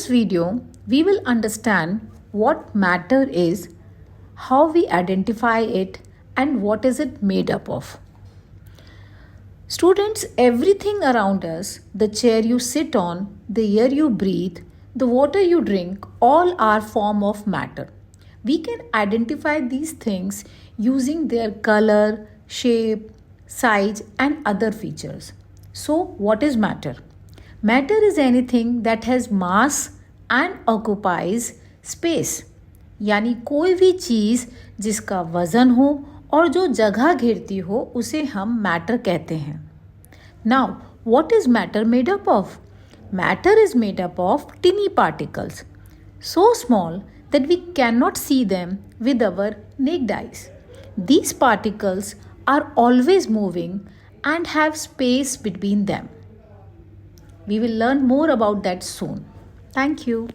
this video, we will understand what matter is, how we identify it, and what is it made up of. Students, everything around us, the chair you sit on, the air you breathe, the water you drink, all are form of matter. We can identify these things using their color, shape, size, and other features. So, what is matter? Matter is anything that has mass and occupies space. यानी कोई भी चीज़ जिसका वजन हो और जो जगह घेरती हो उसे हम मैटर कहते हैं. Now, what is matter made up of? Matter is made up of tiny particles, so small that we cannot see them with our naked eyes. These particles are always moving and have space between them. We will learn more about that soon. Thank you.